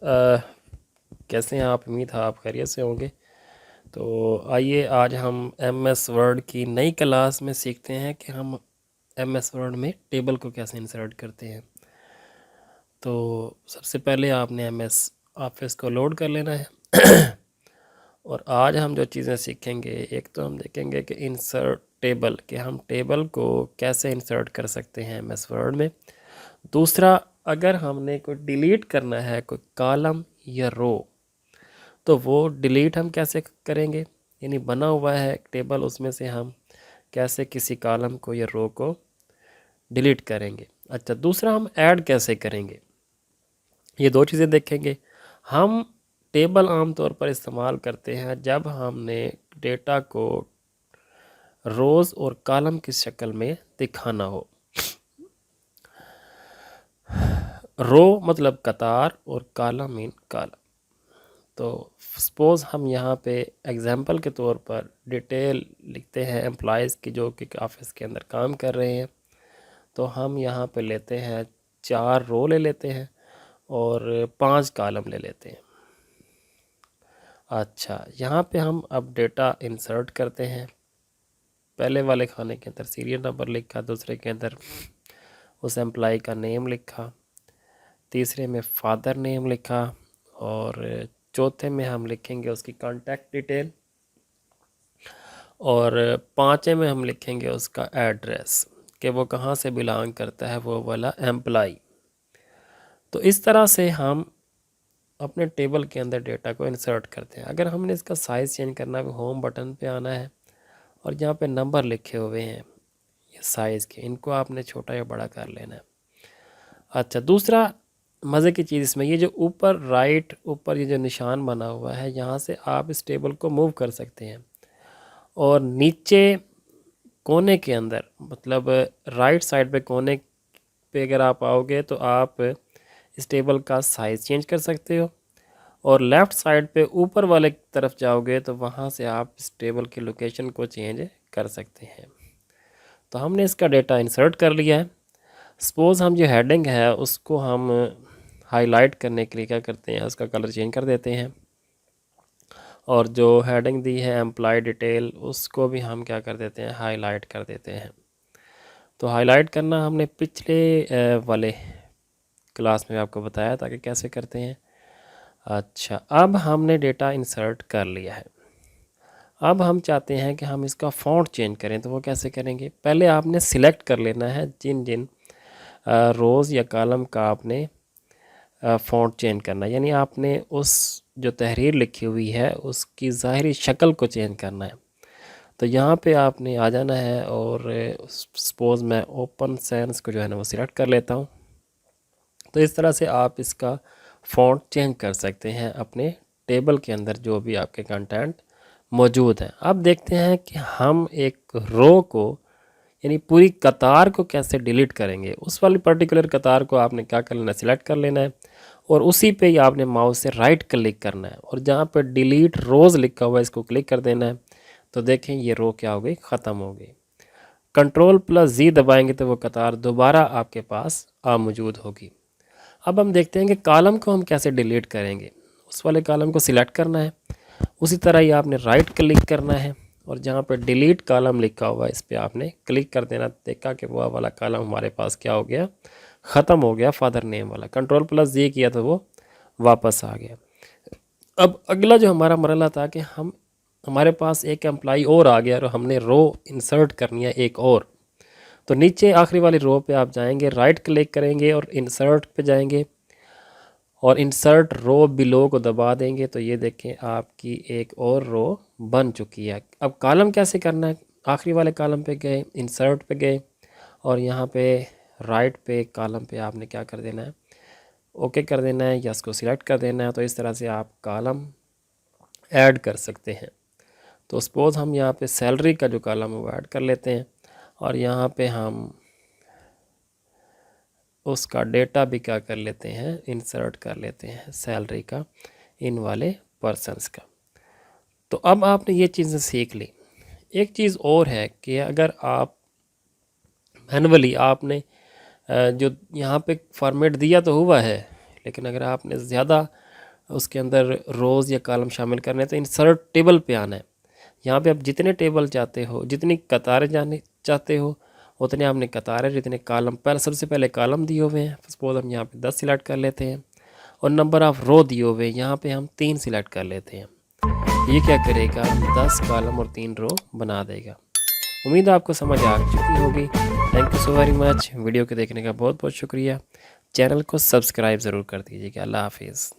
कैसे हैं आप? उम्मीद है आप खैरियत से होंगे। तो आइए आज हम एमएस वर्ड की नई क्लास में सीखते हैं कि हम एमएस वर्ड में टेबल को कैसे इंसर्ट करते हैं। तो सबसे पहले आपने एमएस ऑफिस को लोड कर लेना है और आज हम जो चीज़ें सीखेंगे, एक तो हम देखेंगे कि इंसर्ट टेबल, कि हम टेबल को कैसे इंसर्ट कर सकते हैं एमएस वर्ड में। दूसरा, अगर हमने कोई डिलीट करना है कोई कॉलम या रो, तो वो डिलीट हम कैसे करेंगे, यानी बना हुआ है एक टेबल, उसमें से हम कैसे किसी कॉलम को या रो को डिलीट करेंगे। अच्छा, दूसरा हम ऐड कैसे करेंगे, ये दो चीज़ें देखेंगे। हम टेबल आमतौर पर इस्तेमाल करते हैं जब हमने डेटा को रोज़ और कॉलम की शक्ल में दिखाना हो। रो मतलब कतार और कॉलम मीन कॉलम। तो सपोज़ हम यहाँ पे एग्जांपल के तौर पर डिटेल लिखते हैं एम्प्लॉयज़ की जो कि ऑफिस के अंदर काम कर रहे हैं। तो हम यहाँ पे लेते हैं 4 रो ले लेते हैं और 5 कॉलम ले लेते हैं। अच्छा, यहाँ पे हम अब डेटा इंसर्ट करते हैं। पहले वाले खाने के अंदर सीरियल नंबर लिखा, दूसरे के अंदर उस एम्प्लॉय का नेम लिखा, तीसरे में फादर नेम लिखा और चौथे में हम लिखेंगे उसकी कॉन्टैक्ट डिटेल और पाँचवें में हम लिखेंगे उसका एड्रेस कि वो कहाँ से बिलोंग करता है, वो वाला एम्प्लॉय। तो इस तरह से हम अपने टेबल के अंदर डेटा को इंसर्ट करते हैं। अगर हमने इसका साइज़ चेंज करना है, होम बटन पे आना है और जहाँ पे नंबर लिखे हुए हैं ये साइज़ के, इनको आपने छोटा या बड़ा कर लेना है। अच्छा, दूसरा मज़े की चीज़ इसमें, ये जो ऊपर राइट ऊपर ये जो निशान बना हुआ है, यहाँ से आप इस टेबल को मूव कर सकते हैं और नीचे कोने के अंदर, मतलब राइट साइड पे कोने पे अगर आप आओगे तो आप इस टेबल का साइज़ चेंज कर सकते हो और लेफ़्ट साइड पे ऊपर वाले तरफ जाओगे तो वहाँ से आप इस टेबल की लोकेशन को चेंज कर सकते हैं। तो हमने इसका डेटा इंसर्ट कर लिया है। सपोज़ हम जो हेडिंग है उसको हम हाईलाइट करने के लिए क्या करते हैं, उसका कलर चेंज कर देते हैं और जो हेडिंग दी है एम्प्लॉय डिटेल, उसको भी हम क्या कर देते हैं, हाईलाइट कर देते हैं। तो हाईलाइट करना हमने पिछले वाले क्लास में आपको बताया था कि कैसे करते हैं। अच्छा, अब हमने डेटा इंसर्ट कर लिया है। अब हम चाहते हैं कि हम इसका फ़ॉन्ट चेंज करें, तो वो कैसे करेंगे? पहले आपने सिलेक्ट कर लेना है जिन जिन रोज़ या कॉलम का आपने फ़ॉन्ट चेंज करना है, यानी आपने उस जो तहरीर लिखी हुई है उसकी ज़ाहिरी शक्ल को चेंज करना है। तो यहाँ पे आपने आ जाना है और सपोज़ मैं ओपन सेंस को जो है ना वो सिलेक्ट कर लेता हूँ। तो इस तरह से आप इसका फ़ॉन्ट चेंज कर सकते हैं अपने टेबल के अंदर जो भी आपके कंटेंट मौजूद हैं। अब देखते हैं कि हम एक रो को, यानी पूरी कतार को कैसे डिलीट करेंगे। उस वाली पर्टिकुलर कतार को आपने क्या कर लेना है, सिलेक्ट कर लेना है और उसी पे ही आपने माउस से राइट क्लिक करना है और जहाँ पर डिलीट रोज़ लिखा हुआ है इसको क्लिक कर देना है। तो देखें ये रो क्या हो गई, ख़त्म हो गई। Ctrl+G दबाएंगे तो वो कतार दोबारा आपके पास मौजूद होगी। अब हम देखते हैं कि कॉलम को हम कैसे डिलीट करेंगे। उस वाले कॉलम को सिलेक्ट करना है, उसी तरह ही आपने राइट क्लिक करना है और जहाँ पे डिलीट कॉलम लिखा हुआ है इस पर आपने क्लिक कर देना। देखा कि वो वाला कॉलम हमारे पास क्या हो गया, ख़त्म हो गया, फादर नेम वाला। Ctrl+G किया तो वो वापस आ गया। अब अगला जो हमारा मरला था कि हमारे पास एक एम्प्लॉय और आ गया और हमने रो इंसर्ट करनी है एक और। तो नीचे आखिरी वाली रो पे आप जाएंगे, राइट क्लिक करेंगे और इंसर्ट पे जाएंगे और इंसर्ट रो बिलो को दबा देंगे तो ये देखें आपकी एक और रो बन चुकी है। अब कॉलम कैसे करना है, आखिरी वाले कॉलम पे गए, इंसर्ट पे गए और यहाँ पे राइट पे कॉलम पे आपने क्या कर देना है, ओके कर देना है या इसको सिलेक्ट कर देना है। तो इस तरह से आप कॉलम ऐड कर सकते हैं। तो सपोज़ हम यहाँ पे सैलरी का जो कॉलम है वो ऐड कर लेते हैं और यहाँ पे हम उसका डेटा भी क्या कर लेते हैं, इंसर्ट कर लेते हैं सैलरी का, इन वाले पर्सन्स का। तो अब आपने ये चीज़ें सीख ली। एक चीज़ और है कि अगर आप मैनुअली आपने जो यहाँ पे फॉर्मेट दिया तो हुआ है, लेकिन अगर आपने ज़्यादा उसके अंदर रोज़ या कॉलम शामिल करने हैं तो इंसर्ट टेबल पे आना है। यहाँ पे आप जितने टेबल चाहते हो, जितनी कतारें जाने चाहते हो उतने आपने कतारें, जितने कॉलम, पहले सबसे पहले कॉलम दिए हुए हैं, सपोज हम यहाँ पे 10 सिलेक्ट कर लेते हैं और नंबर ऑफ़ रो दिए हुए हैं, यहाँ पे हम 3 सिलेक्ट कर लेते हैं। ये क्या करेगा, 10 कॉलम और 3 रो बना देगा। उम्मीद है आपको समझ आ चुकी होगी। Thank you so very much. Video के देखने का बहुत बहुत शुक्रिया। चैनल को सब्सक्राइब ज़रूर कर दीजिएगा। अल्लाह हाफिज़।